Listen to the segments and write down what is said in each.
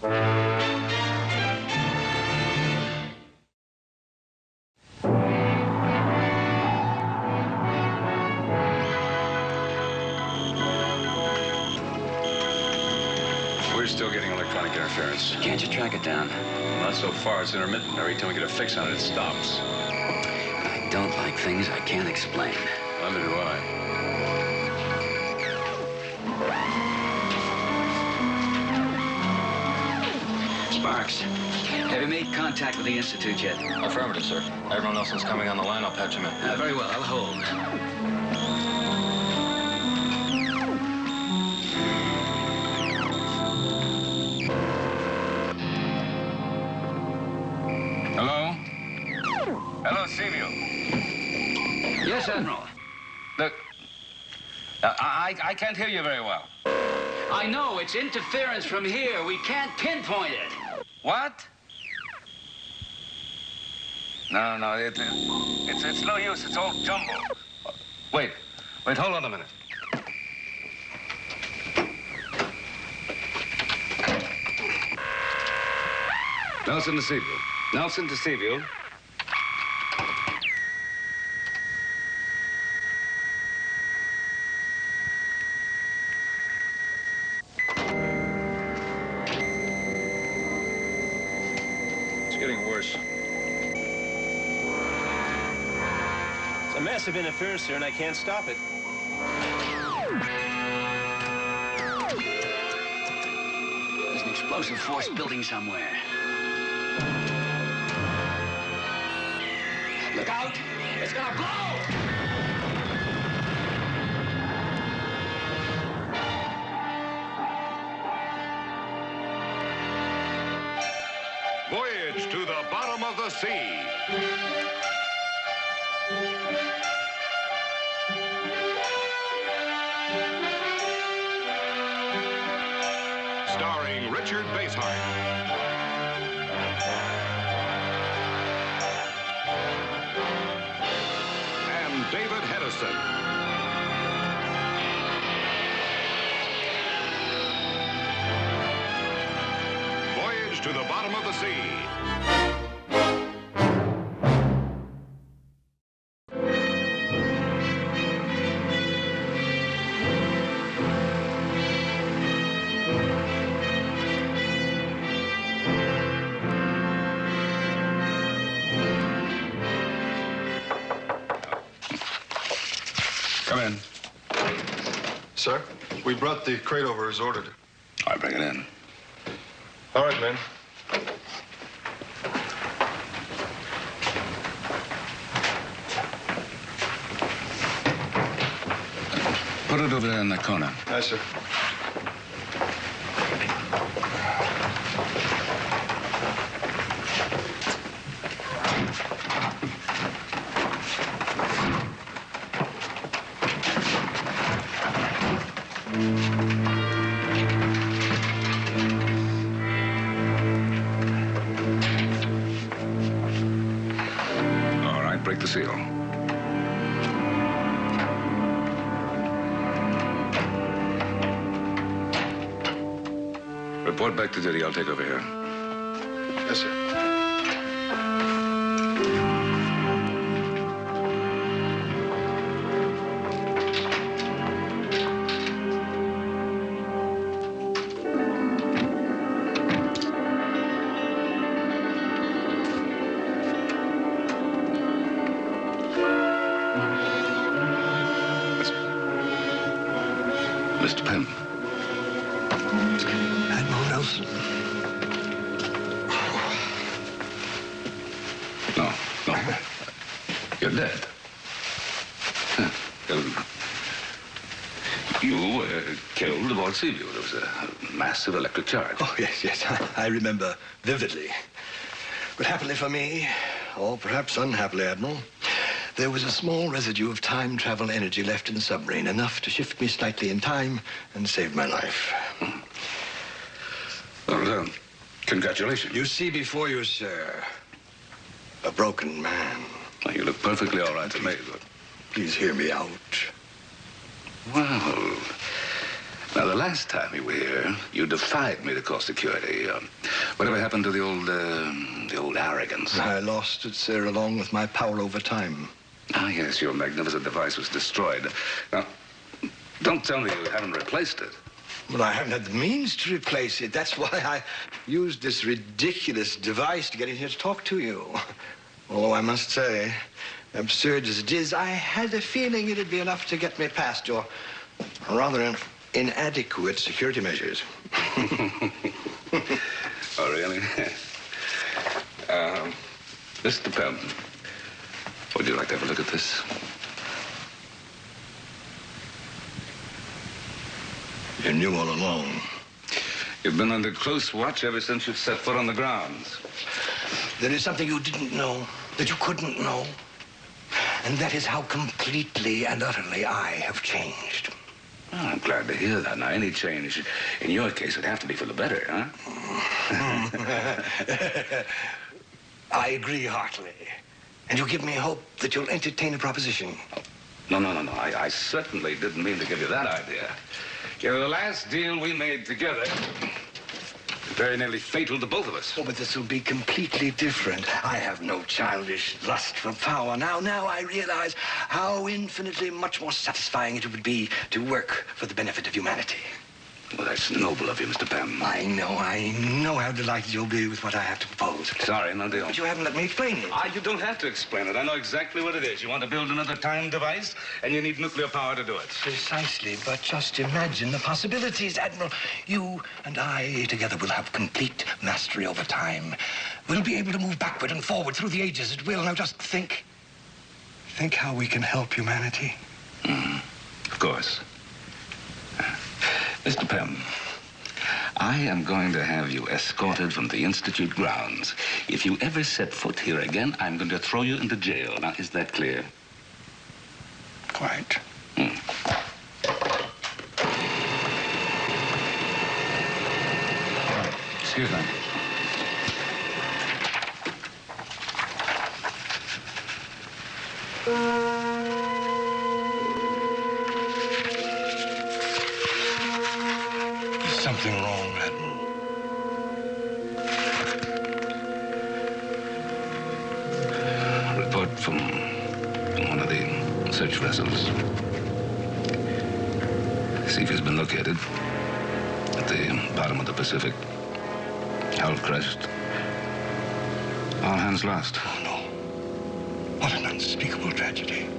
We're still getting electronic interference. Can't you track it down? Not so far. It's intermittent. Every time we get a fix on it, it stops. I don't like things I can't explain. Neither do I. Sparks, have you made contact with the Institute yet? Affirmative, sir. Admiral Nelson's coming on the line. I'll patch him in. Very well. I'll hold. Hello? Hello, Seaview. Yes, Admiral. Look, I can't hear you very well. I know. It's interference from here. We can't pinpoint it. What? No, it's no use. It's all jumble. Wait, hold on a minute. Nelson to Seaview. Nelson to Seaview. It's getting worse. It's a massive interference, sir, and I can't stop it. There's an explosive force building somewhere. Look out! It's gonna blow! Voyage to the bottom of the sea. Starring Richard Basehart. And David Hedison. Voyage to the bottom of the sea. Come in. Sir, we brought the crate over as ordered. All right, bring it in. All right, man. Put it over there in the corner. Aye, sir. All right, break the seal. Report back to duty. I'll take over here. Yes, sir. Mr. Penn. Admiral Nelson. No. You're dead. Huh. You killed aboard Seaview. There was a massive electric charge. Oh, yes. I remember vividly. But happily for me, or perhaps unhappily, Admiral, there was a small residue of time travel energy left in the submarine, enough to shift me slightly in time and save my life. Well, congratulations. You see before you, sir, a broken man. Well, you look perfectly all right to me, but... Please hear me out. Well, now Now, the last time you were here, you defied me to call security. Whatever happened to the old arrogance? I lost it, sir, along with my power over time. Ah, yes, your magnificent device was destroyed. Now, don't tell me you haven't replaced it. Well, I haven't had the means to replace it. That's why I used this ridiculous device to get in here to talk to you. Although I must say, absurd as it is, I had a feeling it'd be enough to get me past your rather inadequate security measures. Oh, really? Mr. Pem, would you like to have a look at this? You knew all along. You've been under close watch ever since you've set foot on the grounds. There is something you didn't know, that you couldn't know. And that is how completely and utterly I have changed. Oh, I'm glad to hear that. Now, any change in your case would have to be for the better, huh? I agree heartily. And you give me hope that you'll entertain a proposition. No. I certainly didn't mean to give you that idea. You know, the last deal we made together was very nearly fatal to both of us. Oh, but this will be completely different. I have no childish lust for power. Now I realize how infinitely much more satisfying it would be to work for the benefit of humanity. Well, that's noble of you, Mr. Pem. I know how delighted you'll be with what I have to propose. Sorry, no deal. But you haven't let me explain it. You don't have to explain it. I know exactly what it is. You want to build another time device, and you need nuclear power to do it. Precisely, but just imagine the possibilities, Admiral. You and I together will have complete mastery over time. We'll be able to move backward and forward through the ages at will. Now just think how we can help humanity. Of course. Mr. Pem, I am going to have you escorted from the Institute grounds. If you ever set foot here again, I'm going to throw you into jail. Now, is that clear? Quite. Excuse me. Something wrong, Admiral. Report from one of the search vessels. Seaview's been located at the bottom of the Pacific. Hull crushed. All hands lost. Oh, no. What an unspeakable tragedy.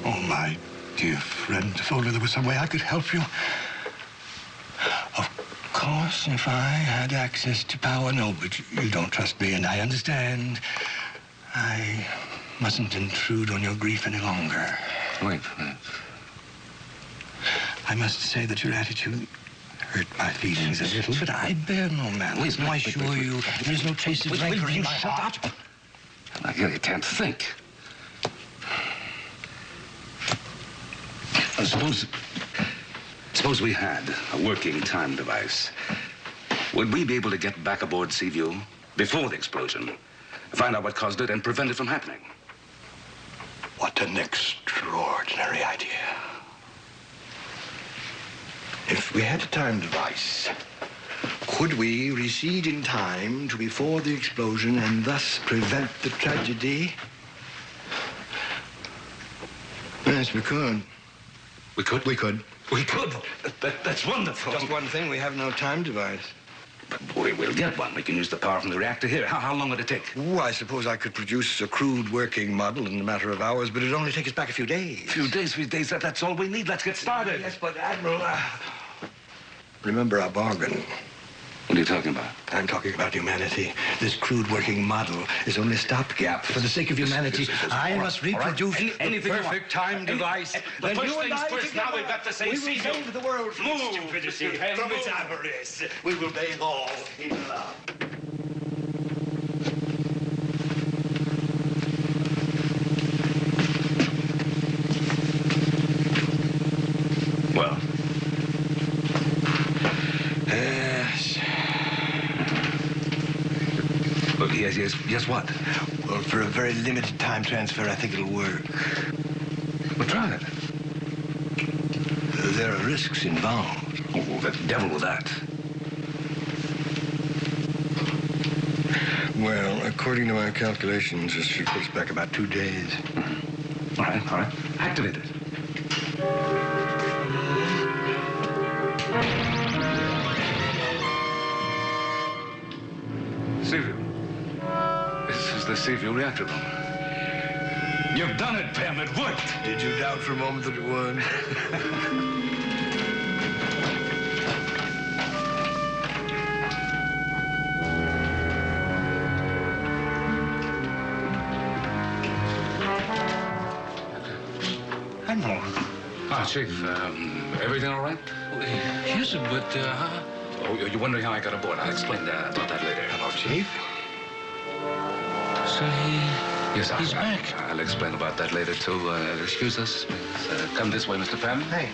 Oh, my dear friend, if only there was some way I could help you. Of course, if I had access to power. No, but you don't trust me, and I understand. I mustn't intrude on your grief any longer. Wait. I must say that your attitude hurt my feelings a little, but I bear no malice. I assure you, there is no trace of rancor in my heart. I you can't think. Suppose we had a working time device. Would we be able to get back aboard Seaview before the explosion, find out what caused it, and prevent it from happening? What an extraordinary idea. If we had a time device, could we recede in time to before the explosion and thus prevent the tragedy? Yes, we could. We could? We could. We could? That's wonderful. Just one thing, we have no time device. But we'll get one. We can use the power from the reactor here. How long would it take? Oh, I suppose I could produce a crude working model in a matter of hours, but it'd only take us back a few days. Few days, that's all we need. Let's get started. Yes, but Admiral, remember our bargain. What are you talking about? I'm talking about humanity. This crude working model is only a stopgap. For the sake of humanity, I must reproduce the perfect time device. But first things first, now we've got to say Seaview. We will save the world from its Move. stupidity, from its avarice. We will bathe all in love. Well. Yes, what? Well, for a very limited time transfer, I think it'll work. Well, try it. There are risks involved. Oh, the devil with that. Well, according to my calculations, this should put us back about 2 days. All right. Activate it. Seaview. This is the Seaview reactor room. You've done it, Pam. It worked. Did you doubt for a moment that it would? Admiral. Ah, Chief, everything all right? Yes, but, Oh, you're wondering how I got aboard. I'll explain about that later. Hello, Chief. so Yes, he's back. I'll explain about that later, too. Excuse us. Come this way, Mr. Pam. Hey.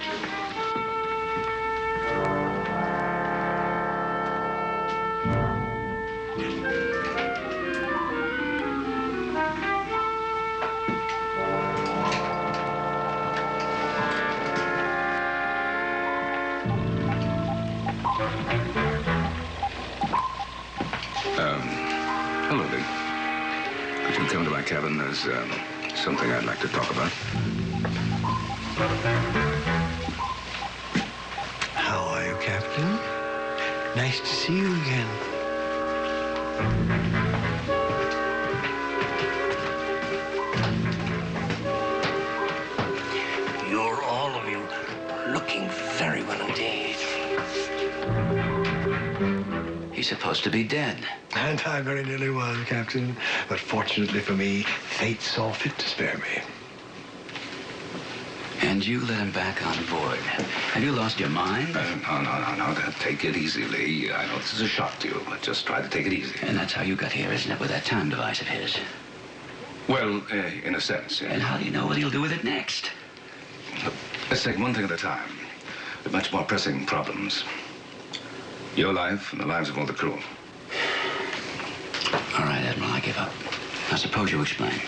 Hello, Lee. Could you come to my cabin? There's something I'd like to talk about. How are you, Captain? Nice to see you again. You're all of you looking very well indeed. He's supposed to be dead. And I very nearly was, Captain. But fortunately for me, fate saw fit to spare me. And you let him back on board. Have you lost your mind? No. Take it easy, Lee. I know this is a shock to you, but just try to take it easy. And that's how you got here, isn't it, with that time device of his? Well, in a sense, yeah. And how do you know what he'll do with it next? Let's take one thing at a time. With much more pressing problems. Your life and the lives of all the crew. All right, Admiral, I give up. Now, suppose you explain.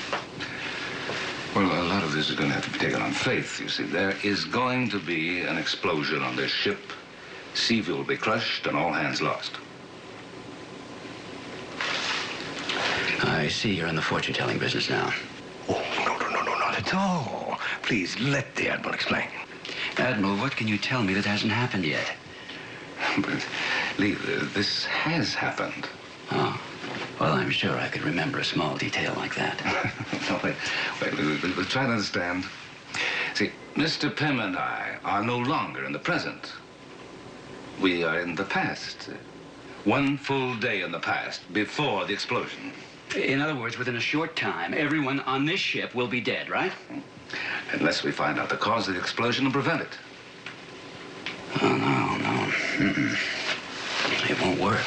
Well, a lot of this is going to have to be taken on faith, you see. There is going to be an explosion on this ship. Seaview will be crushed and all hands lost. I see you're in the fortune-telling business now. Oh, no, not at all. Please, let the Admiral explain. Admiral, what can you tell me that hasn't happened yet? But, Lee, this has happened. Oh. Well, I'm sure I could remember a small detail like that. No, wait, we'll try to understand. See, Mr. Pym and I are no longer in the present. We are in the past. One full day in the past, before the explosion. In other words, within a short time, everyone on this ship will be dead, right? Unless we find out the cause of the explosion and prevent it. Oh, no. It won't work.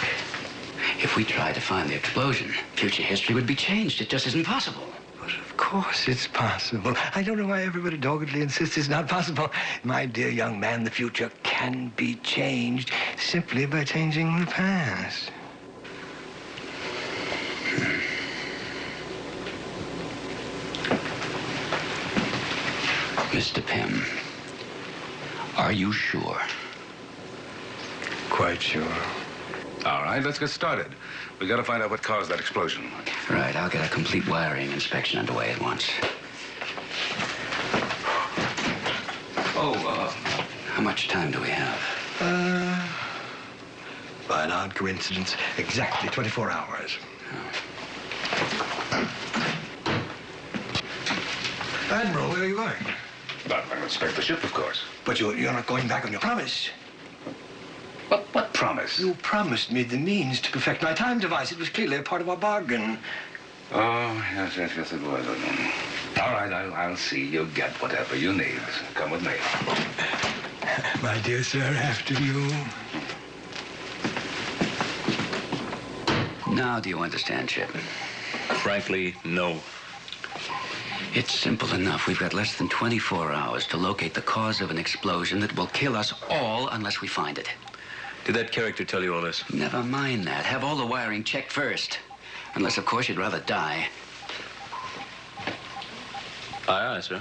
If we try to find the explosion, future history would be changed. It just isn't possible. But of course it's possible. I don't know why everybody doggedly insists it's not possible. My dear young man, the future can be changed simply by changing the past. Mr. Pym, are you sure? Quite sure. All right, let's get started. We got to find out what caused that explosion. Right, I'll get a complete wiring inspection underway at once. How much time do we have? By an odd coincidence, exactly 24 hours. Admiral, where are you going? I'm going to inspect the ship, of course. But you're not going back on your promise. What promise? You promised me the means to perfect my time device. It was clearly a part of our bargain. Oh, yes, it was. All right, I'll see you get whatever you need. Come with me. My dear sir, after you. Now, do you understand, Chip? Frankly, no. It's simple enough. We've got less than 24 hours to locate the cause of an explosion that will kill us all unless we find it. Did that character tell you all this? Never mind that. Have all the wiring checked first. Unless, of course, you'd rather die. Aye, sir.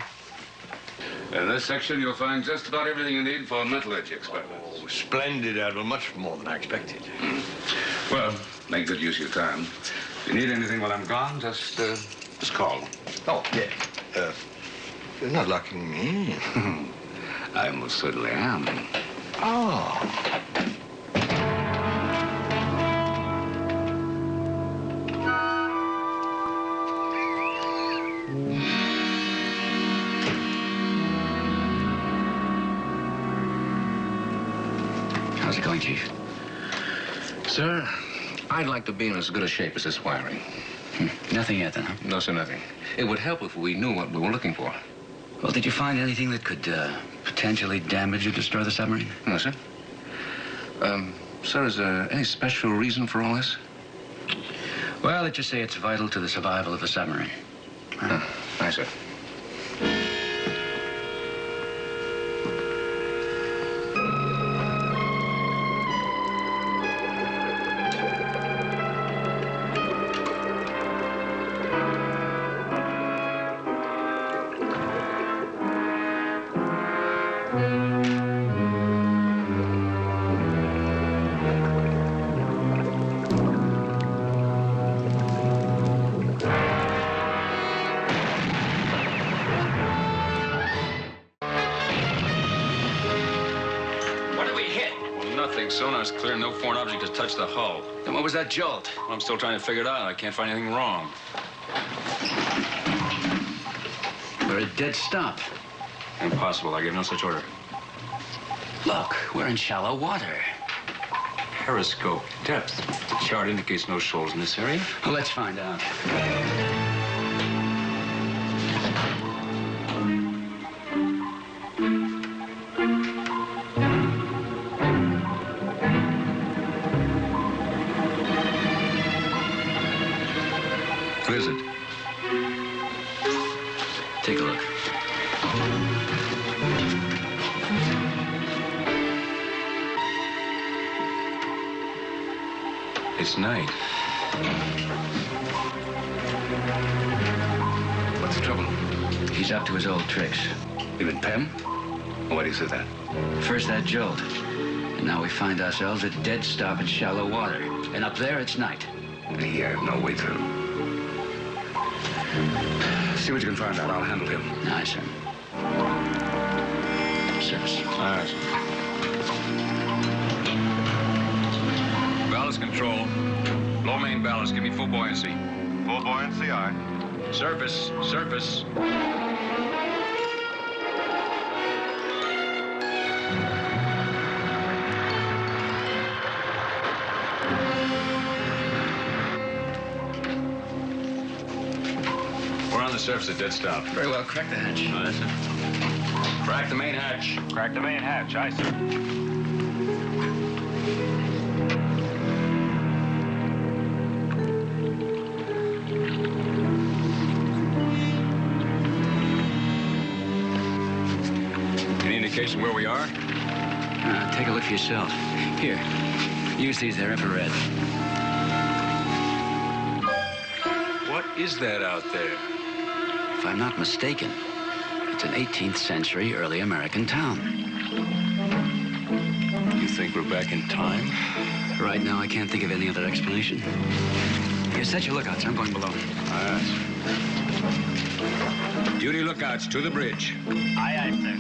In this section, you'll find just about everything you need for metallurgy experiments. Oh, splendid, Admiral. Much more than I expected. Well, make good use of your time. If you need anything while I'm gone, just call. Oh, yeah. You're not locking me in. I most certainly am. Oh. How's it going, Chief? Sir, I'd like to be in as good a shape as this wiring. Nothing yet, then, huh? No, sir, nothing. It would help if we knew what we were looking for. Well, did you find anything that could potentially damage or destroy the submarine? No, sir. Sir, is there any special reason for all this? Well, let's just say it's vital to the survival of the submarine. Aye, sir. Sonar's clear. No foreign object has touched the hull. Then what was that jolt? Well, I'm still trying to figure it out. I can't find anything wrong. We're at dead stop. Impossible. I gave no such order. Look, we're in shallow water. Periscope depth. The chart indicates no shoals in this area. Well, let's find out. What is it? Take a look. It's night. What's the trouble? He's up to his old tricks. You mean Pem? Why do you say that? First that jolt, and now we find ourselves at dead stop in shallow water. And up there, it's night. We have no way through. See what you can find out. I'll handle him. Aye, sir. Service. Aye, sir. Ballast control. Low main ballast. Give me full buoyancy. Full buoyancy, aye. Surface. Surface. We're on the surface at dead stop. Very well. Crack the hatch. Aye, sir. Crack the main hatch. Crack the main hatch, aye, sir. Any indication where we are? Take a look for yourself. Here. Use these. They're infrared. What is that out there? If I'm not mistaken, it's an 18th century early American town. You think we're back in time? Right now, I can't think of any other explanation. Here, set your lookouts. I'm going below. Aye, sir. Duty lookouts to the bridge. Aye, aye, sir.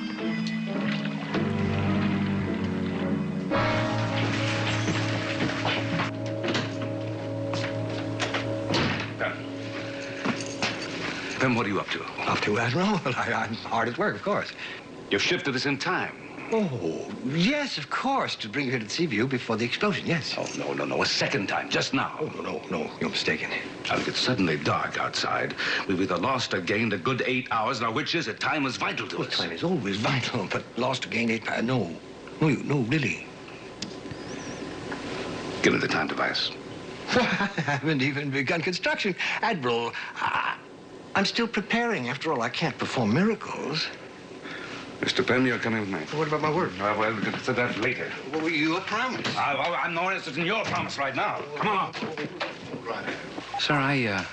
Pem, what are you up to? Up to, Admiral? Well, I'm hard at work, of course. You've shifted us in time. Oh, yes, of course, to bring you here to Seaview before the explosion, yes. Oh, no. A second time, just now. Oh, no, you're mistaken. Now, it gets suddenly dark outside. We've either lost or gained a good 8 hours. Now, which is it? Time is vital to Well, us. time is always vital, but lost or gained 8 pounds, no, really. Give me the time device. I haven't even begun construction. Admiral, I'm still preparing. After all, I can't perform miracles. Mr. Pem, you're coming with me. What about my word? Well, we'll consider that later. Well, you promised. I'm no interested in your promise right now. Come on. Right. Sir, I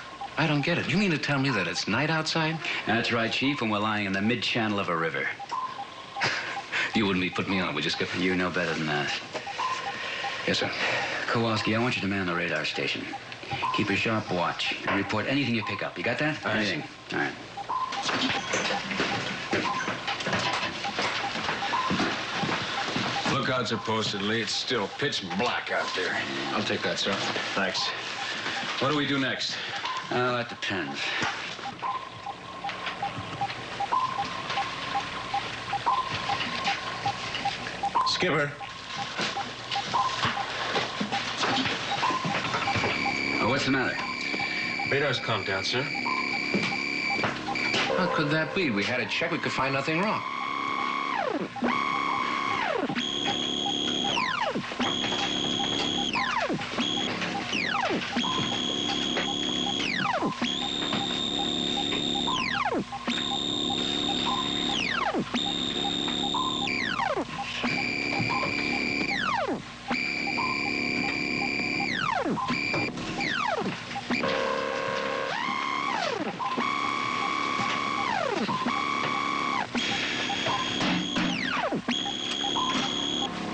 don't get it. You mean to tell me that it's night outside? That's right, Chief, and we're lying in the mid-channel of a river. You wouldn't be putting me on, would you, Skipper? You know better than that. Yes, sir. Kowalski, I want you to man the radar station. Keep a sharp watch and report anything you pick up. You got that? Anything. All right. Lookouts are posted, Lee. It's still pitch black out there. I'll take that, sir. Thanks. What do we do next? Oh, that depends. Skipper. Oh, what's the matter? Radar's conked out, sir. How could that be? We had a check. We could find nothing wrong.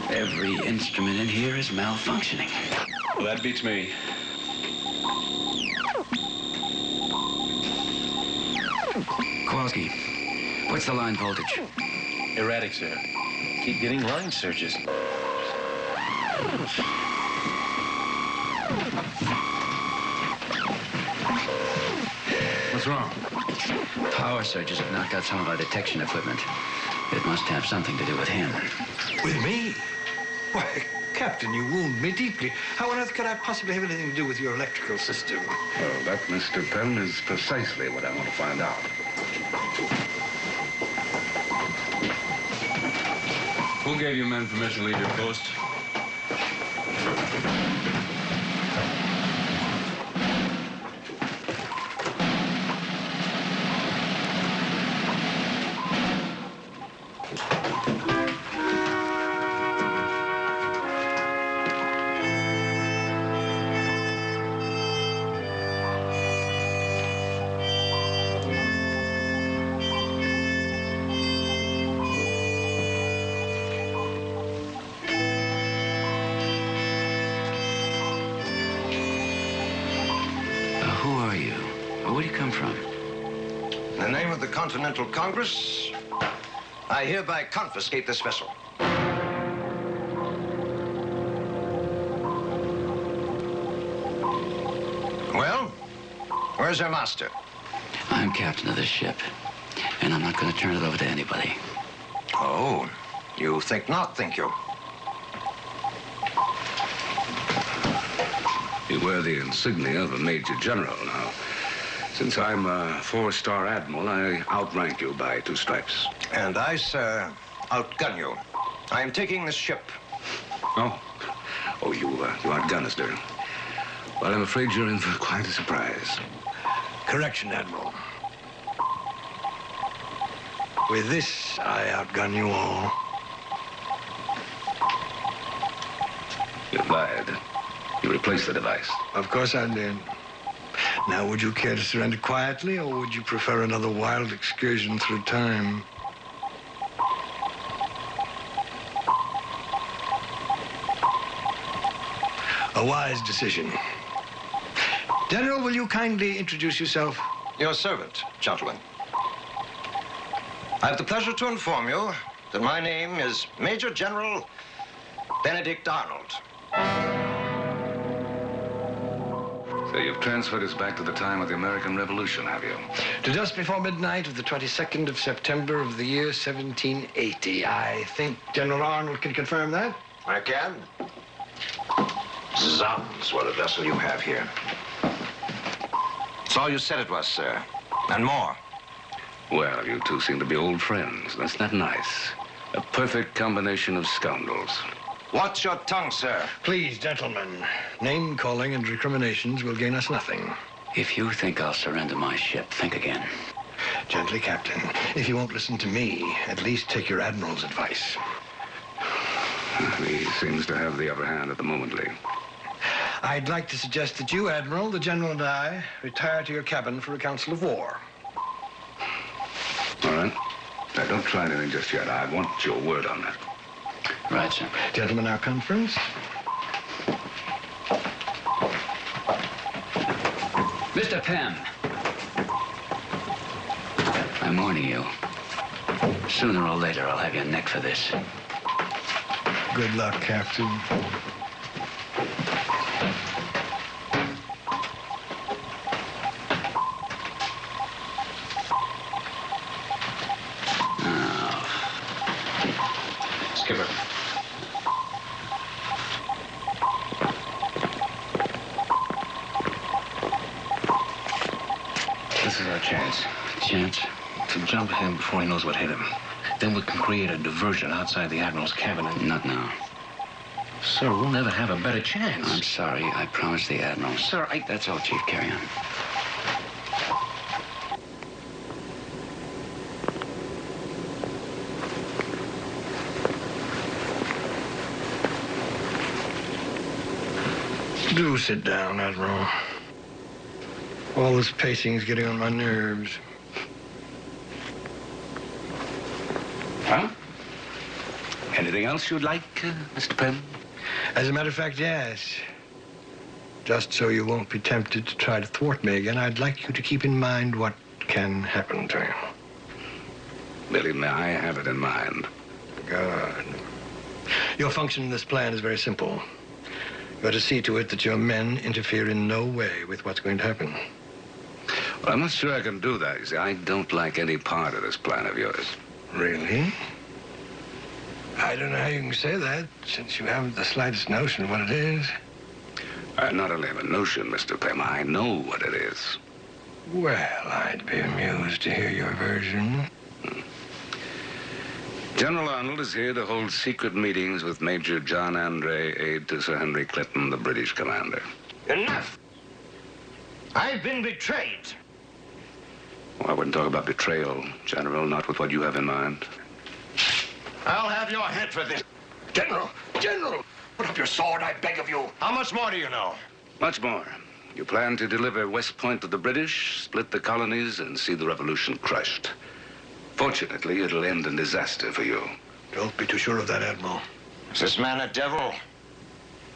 Every instrument in here is malfunctioning. Well, that beats me. Kowalski, what's the line voltage? Erratic, sir. Keep getting line searches. What's wrong? Power surges have knocked out some of our detection equipment. It must have something to do with him. With me? Why, Captain, you wound me deeply. How on earth could I possibly have anything to do with your electrical system? Well, that, Mr. Penn, is precisely what I want to find out. Who gave you men permission to leave your post? Who are you? Where do you come from? In the name of the Continental Congress, I hereby confiscate this vessel. Well, where's your master? I'm captain of this ship, and I'm not going to turn it over to anybody. Oh, you think not, think you? You wear the insignia of a major general now. Since I'm a 4-star admiral, I outrank you by 2 stripes. And I, sir, outgun you. I am taking this ship. Oh. Oh, you outgun us, dear. Well, I'm afraid you're in for quite a surprise. Correction, Admiral. With this, I outgun you all. You lied. You replaced the device. Of course I did. Now, would you care to surrender quietly, or would you prefer another wild excursion through time? A wise decision. General, will you kindly introduce yourself? Your servant, gentlemen. I have the pleasure to inform you that my name is Major General Benedict Arnold. So you've transferred us back to the time of the American Revolution, have you? To just before midnight of the 22nd of September of the year 1780. I think General Arnold can confirm that. I can. Zounds, what a vessel you have here. It's all you said it was, sir, and more. Well, you two seem to be old friends. That's not nice. A perfect combination of scoundrels. Watch your tongue, sir. Please, gentlemen. Name-calling and recriminations will gain us nothing. If you think I'll surrender my ship, think again. Gently, Captain. If you won't listen to me, at least take your Admiral's advice. He seems to have the upper hand at the moment, Lee. I'd like to suggest that you, Admiral, the General, and I retire to your cabin for a council of war. All right. Now, don't try anything just yet. I want your word on that. Right, sir. Gentlemen, our conference. Mr. Pym. I'm warning you. Sooner or later, I'll have your neck for this. Good luck, Captain. Skipper. This is our chance. Chance? To jump him before he knows what hit him. Then we can create a diversion outside the Admiral's cabin and... Not now. Sir, we'll never have a better chance. I'm sorry. I promised the Admiral. Sir, That's all, Chief. Carry on. Do sit down, Admiral. All this pacing is getting on my nerves. Huh? Anything else you'd like, Mr. Pym? As a matter of fact, yes. Just so you won't be tempted to try to thwart me again, I'd like you to keep in mind what can happen to you. Billy, may I have it in mind? Good. Your function in this plan is very simple. You are to see to it that your men interfere in no way with what's going to happen. Well, I'm not sure I can do that. You see, I don't like any part of this plan of yours. Really? I don't know how you can say that, since you haven't the slightest notion of what it is. I not only have a notion, Mr. Pym, I know what it is. Well, I'd be amused to hear your version. General Arnold is here to hold secret meetings with Major John Andre, aide to Sir Henry Clinton, the British commander. Enough! I've been betrayed. Well, I wouldn't talk about betrayal, General, not with what you have in mind. I'll have your head for this. General! General! Put up your sword, I beg of you. How much more do you know? Much more. You plan to deliver West Point to the British, split the colonies, and see the revolution crushed. Fortunately, it'll end in disaster for you. Don't be too sure of that, Admiral. Is this man a devil?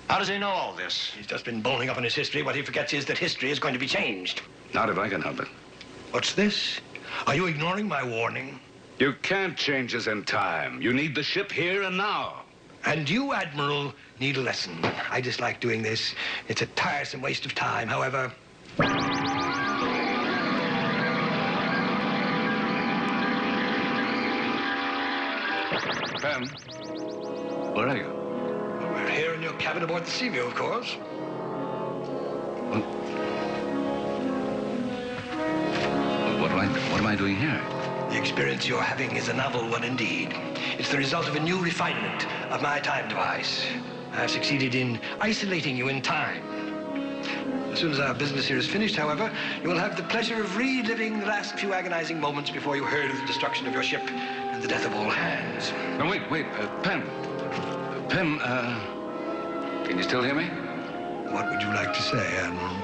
How does he know all this? He's just been bowling up in his history. What he forgets is that history is going to be changed. Not if I can help it. What's this? Are you ignoring my warning? You can't change us in time. You need the ship here and now. And you, Admiral, need a lesson. I dislike doing this. It's a tiresome waste of time, however. Pym, where are you? We're here in your cabin aboard the Seaview, of course. What am I doing here? The experience you're having is a novel one indeed. It's the result of a new refinement of my time device. I've succeeded in isolating you in time. As soon as our business here is finished, however, you will have the pleasure of reliving the last few agonizing moments before you heard of the destruction of your ship and the death of all hands. No, wait, Pym. Pym, can you still hear me? What would you like to say, Admiral?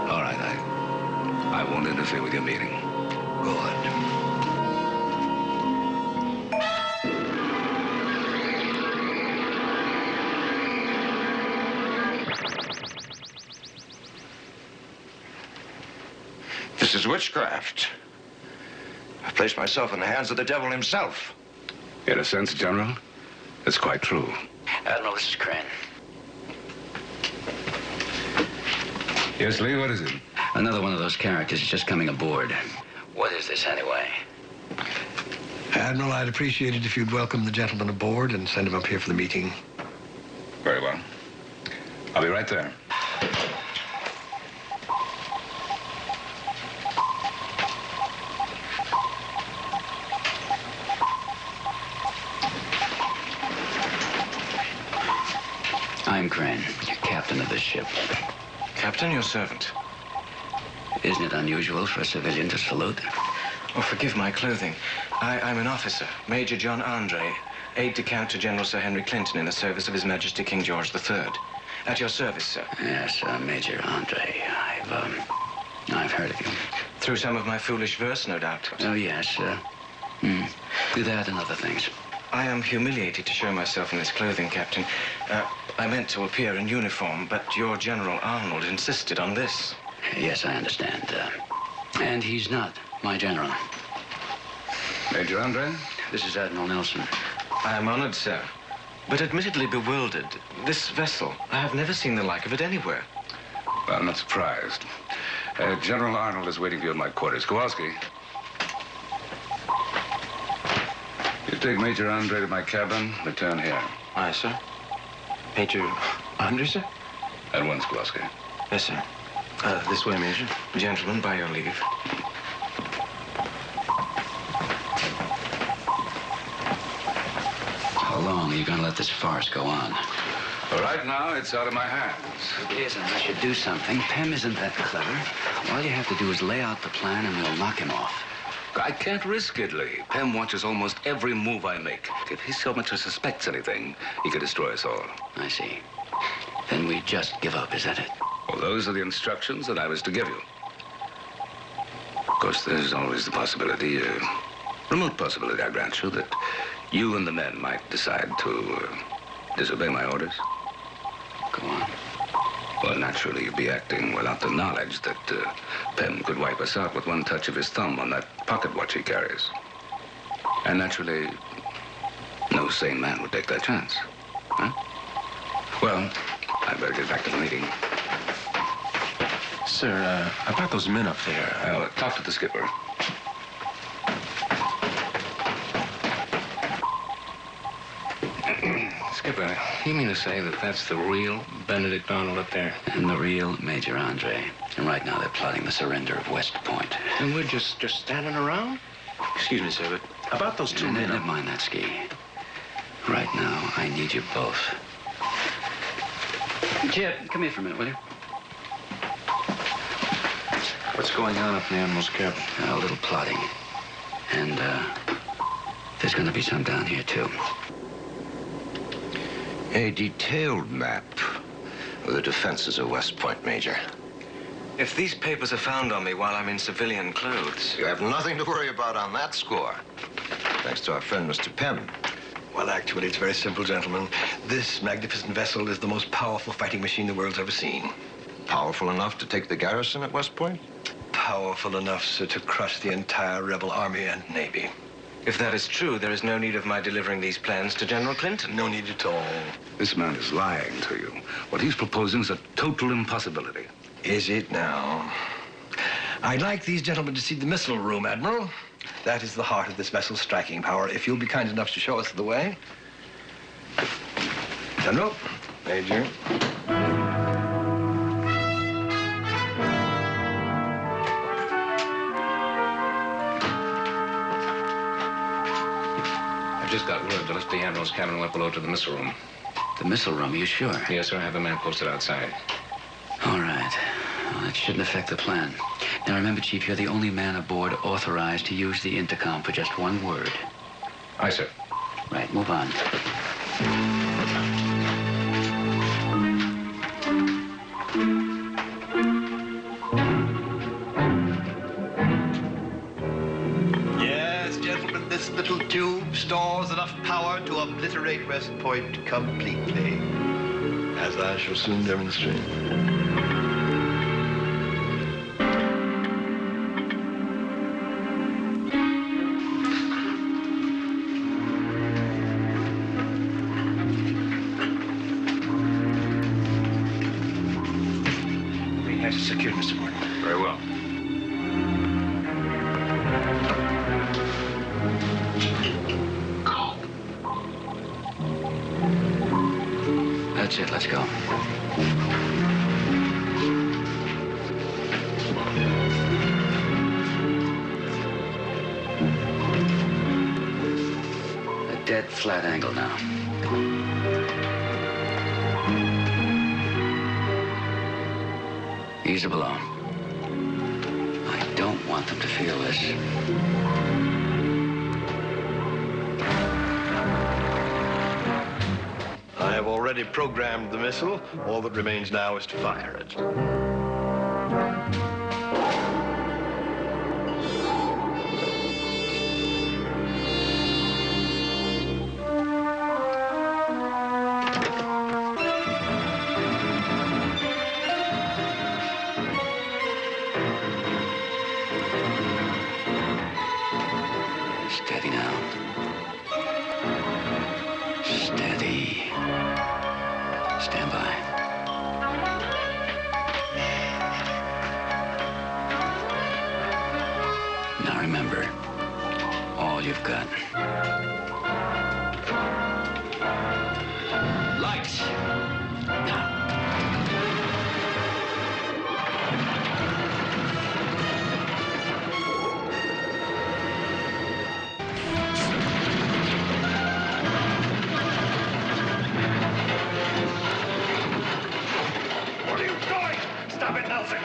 All right, I won't interfere with your meeting. Good. This is witchcraft. I've placed myself in the hands of the devil himself. In a sense, General, it's quite true. Admiral, this is Crane. Yes, Lee, what is it? Another one of those characters is just coming aboard. What is this, anyway? Admiral, I'd appreciate it if you'd welcome the gentleman aboard and send him up here for the meeting. Very well. I'll be right there. I'm Crane, captain of this ship. Captain, your servant. Isn't it unusual for a civilian to salute? Oh, forgive my clothing. I'm an officer, Major John Andre, aide-de-camp to General Sir Henry Clinton in the service of His Majesty King George III. At your service, sir. Yes, Major Andre. I've heard of you. Through some of my foolish verse, no doubt. Oh, yes. That and other things. I am humiliated to show myself in this clothing, Captain. I meant to appear in uniform, but your General Arnold insisted on this. Yes, I understand. And he's not my general. Major Andre? This is Admiral Nelson. I am honored, sir, but admittedly bewildered. This vessel, I have never seen the like of it anywhere. Well, I'm not surprised. General Arnold is waiting for you at my quarters. Kowalski. You take Major Andre to my cabin, return here. Aye, sir. Major Andre, sir? At once, Kowalski. Yes, sir. This way, Major. Gentlemen, by your leave. How long are you going to let this farce go on? Well, right now, it's out of my hands. It is, unless you do something. Pem isn't that clever. All you have to do is lay out the plan and we'll knock him off. I can't risk it, Lee. Pem watches almost every move I make. If he so much as suspects anything, he could destroy us all. I see. Then we just give up, is that it? Well, those are the instructions that I was to give you. Of course, there's always the possibility, remote possibility, I grant you, that you and the men might decide to disobey my orders. Go on. Well, naturally, you'd be acting without the knowledge that Pem could wipe us out with one touch of his thumb on that pocket watch he carries. And naturally, no sane man would take that chance. Huh? Well, I better get back to the meeting. Sir, about those men up there. I'll talk to the skipper. Skipper, you mean to say that that's the real Benedict Arnold up there? And the real Major Andre. And right now they're plotting the surrender of West Point. And we're just standing around? Excuse me, sir, but about those two men... Never mind that, Ski. Right now, I need you both. Jet, come here for a minute, will you? What's going on up in the Admiral's cabin? A little plotting. And, there's gonna be some down here, too. A detailed map of the defenses of West Point, Major. If these papers are found on me while I'm in civilian clothes... You have nothing to worry about on that score. Thanks to our friend, Mr. Pem. Well, actually, it's very simple, gentlemen. This magnificent vessel is the most powerful fighting machine the world's ever seen. Powerful enough to take the garrison at West Point? Powerful enough, sir, to crush the entire rebel army and navy. If that is true, there is no need of my delivering these plans to General Clinton. No need at all. This man is lying to you. What he's proposing is a total impossibility. Is it now? I'd like these gentlemen to see the missile room, Admiral. That is the heart of this vessel's striking power. If you'll be kind enough to show us the way. General. Major. I've just got word to lift the Admiral's cabin and below to the missile room. The missile room, are you sure? Yes, sir. I have a man posted outside. All right. Well, that shouldn't affect the plan. Now, remember, Chief, you're the only man aboard authorized to use the intercom for just one word. Aye, sir. Right, move on. Yes, gentlemen, this little tube stores enough power to obliterate West Point completely, as I shall soon demonstrate. Secured, Mr. Morton. Very well. That's it, let's go. A dead flat angle now. Ease it below. I don't want them to feel this. I have already programmed the missile. All that remains now is to fire it. Stand by. Now remember, all you've got. Lights! Now. What are you doing? Stop it, Nelson!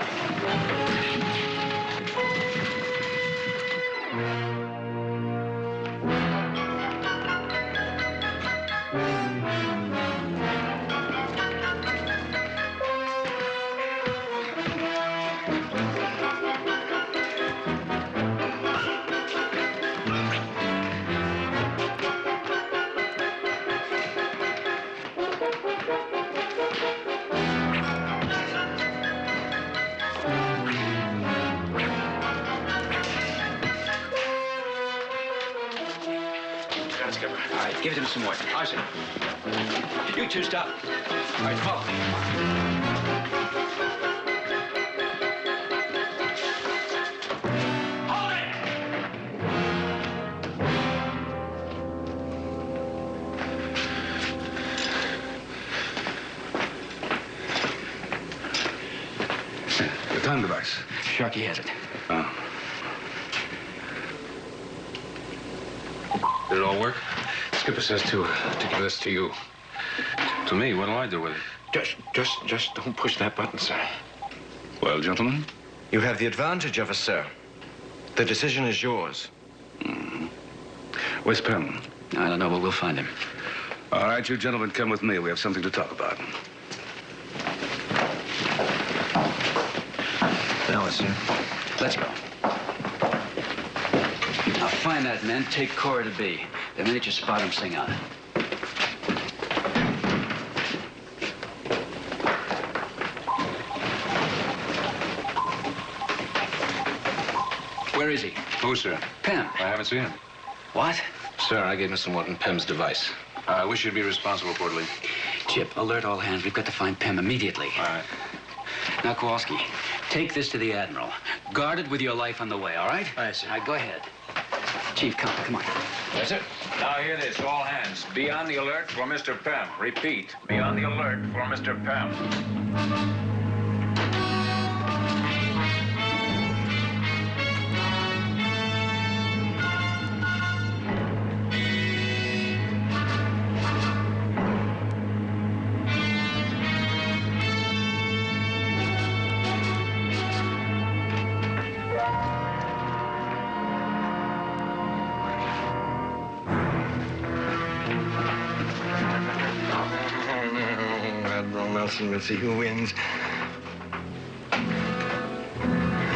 Skipper. All right, give him some more. I see. You two stop. All right, follow me. Hold it! The time device. Sharky has it. Oh. Did it all work? Skipper says to give this to you. To me, what'll I do with it? Just don't push that button, sir. Well, gentlemen? You have the advantage of us, sir. The decision is yours. Where's Pym? I don't know, but we'll find him. All right, you gentlemen, come with me. We have something to talk about. Now, sir. Let's go. Now find that man, take corridor B. The minute you spot him, sing out. Where is he? Who, sir? Pym. I haven't seen him. What? Sir, I gave Mr. Morton Pym's device. I wish you'd be responsible for it, Lee. Chip, alert all hands. We've got to find Pym immediately. All right. Now, Kowalski, take this to the Admiral. Guard it with your life on the way, all right? Aye, sir. All right, go ahead. Chief, come on. That's it. Now hear this, all hands. Be on the alert for Mr. Pym. Repeat, be on the alert for Mr. Pym. Admiral Nelson, we'll see who wins. I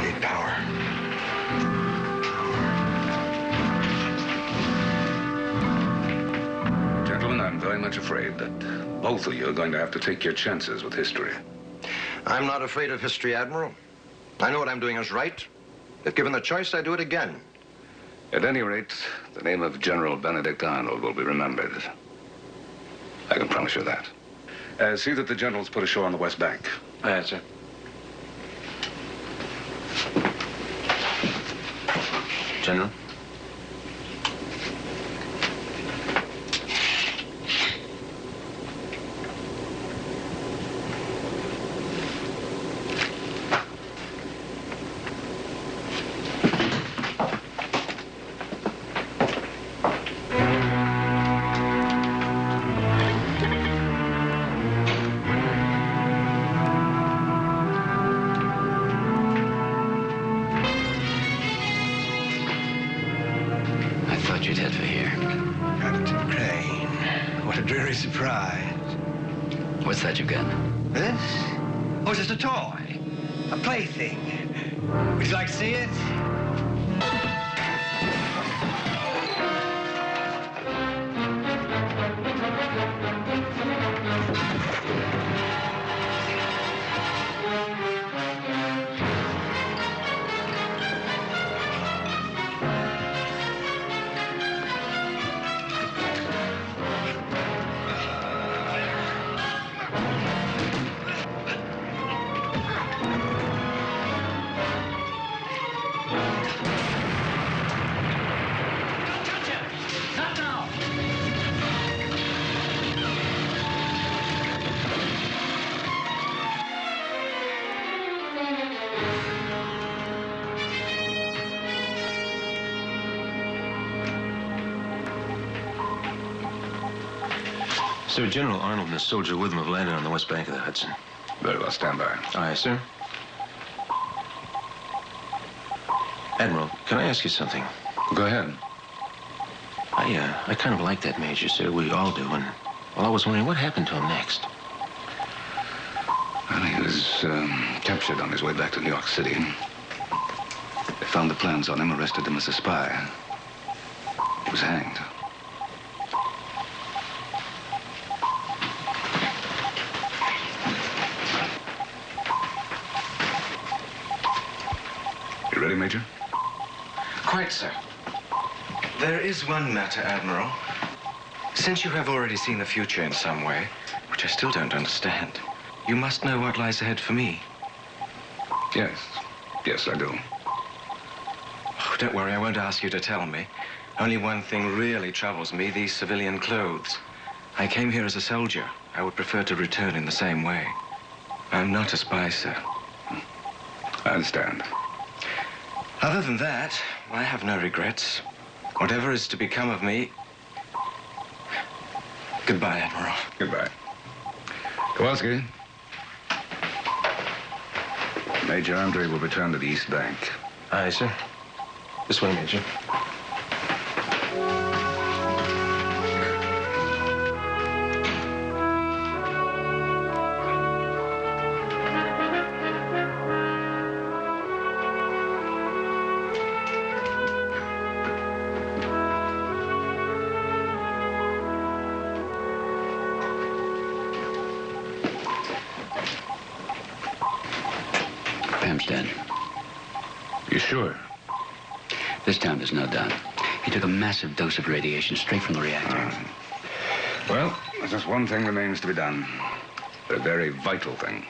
need power. Gentlemen, I'm very much afraid that both of you are going to have to take your chances with history. I'm not afraid of history, Admiral. I know what I'm doing is right. If given the choice, I'd do it again. At any rate, the name of General Benedict Arnold will be remembered. I can promise you that. See that the generals put ashore on the West Bank. Aye, sir. General? You'd head for here. Captain Crane, what a dreary surprise. What's that you got? This? Oh, just a toy. A plaything. Would you like to see it? Sir, General Arnold and a soldier with him have landed on the west bank of the Hudson. Very well, stand by. Aye, sir. Admiral, can I ask you something? Go ahead. I kind of like that major, sir. We all do. And, well, I was wondering what happened to him next. Well, he was captured on his way back to New York City. They found the plans on him, arrested him as a spy. He was hanged. You ready, Major? Quite, sir. There is one matter, Admiral. Since you have already seen the future in some way, which I still don't understand, you must know what lies ahead for me. Yes. Yes, I do. Oh, don't worry, I won't ask you to tell me. Only one thing really troubles me, these civilian clothes. I came here as a soldier. I would prefer to return in the same way. I'm not a spy, sir. I understand. Other than that, I have no regrets. Whatever is to become of me... Goodbye, Admiral. Goodbye. Kowalski. Major Andre will return to the East Bank. Aye, sir. This way, Major. Pam's dead. You sure? This time there's no doubt. He took a massive dose of radiation straight from the reactor. Well, there's just one thing remains to be done. A very vital thing.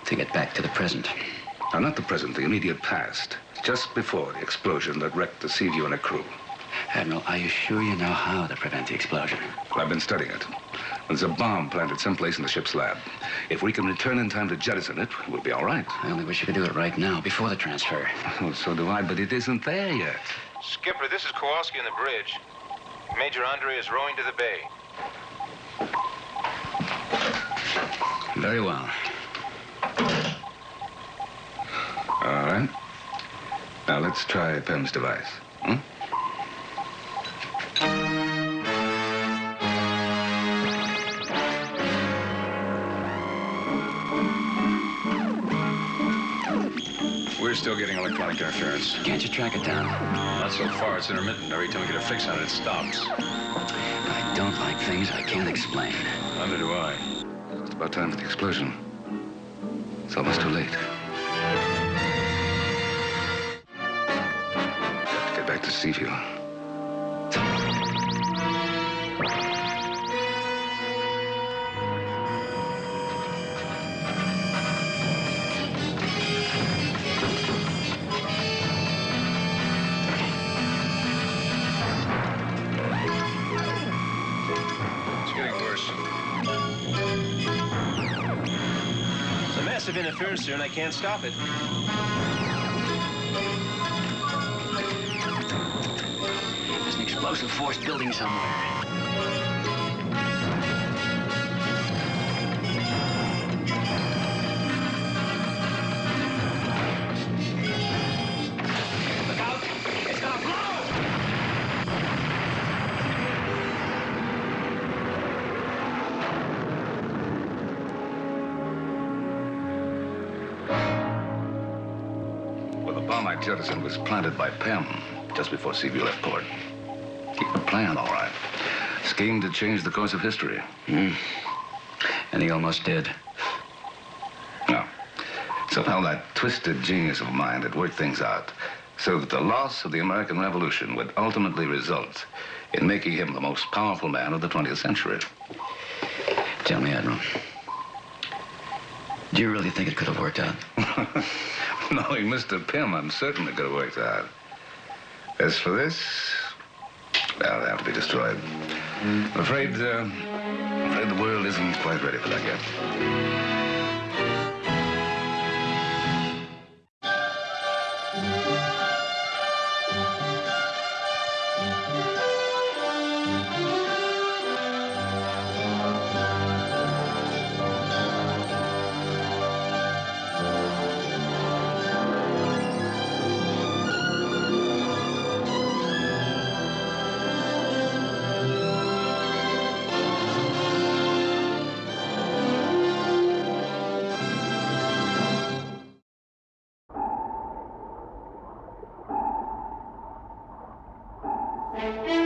To get back to the present. Now, not the present, the immediate past. Just before the explosion that wrecked the Seaview and her crew. Admiral, are you sure you know how to prevent the explosion? Well, I've been studying it. There's a bomb planted someplace in the ship's lab. If we can return in time to jettison it, we'll be all right. I only wish you could do it right now, before the transfer. Oh, so do I, but it isn't there yet. Skipper, this is Kowalski on the bridge. Major Andre is rowing to the bay. Very well. All right. Now, let's try Pem's device. Hmm? We're still getting electronic interference. Can't you track it down? Not so far. It's intermittent. Every time we get a fix on it, it stops. I don't like things I can't explain. Neither do I. It's about time for the explosion. It's almost too late. Got to get back to Seaview. Massive interference, sir, and I can't stop it. There's an explosive force building somewhere. Jettison was planted by Pem just before Seaview left port. Keep the plan, all right. Scheme to change the course of history. And he almost did. No. Somehow that twisted genius of mine had worked things out so that the loss of the American Revolution would ultimately result in making him the most powerful man of the 20th century. Tell me, Admiral, do you really think it could have worked out? Knowing Mr. Pym, I'm certain it could have worked out. As for this, well, they have to be destroyed. I'm afraid the world isn't quite ready for that yet. Thank you.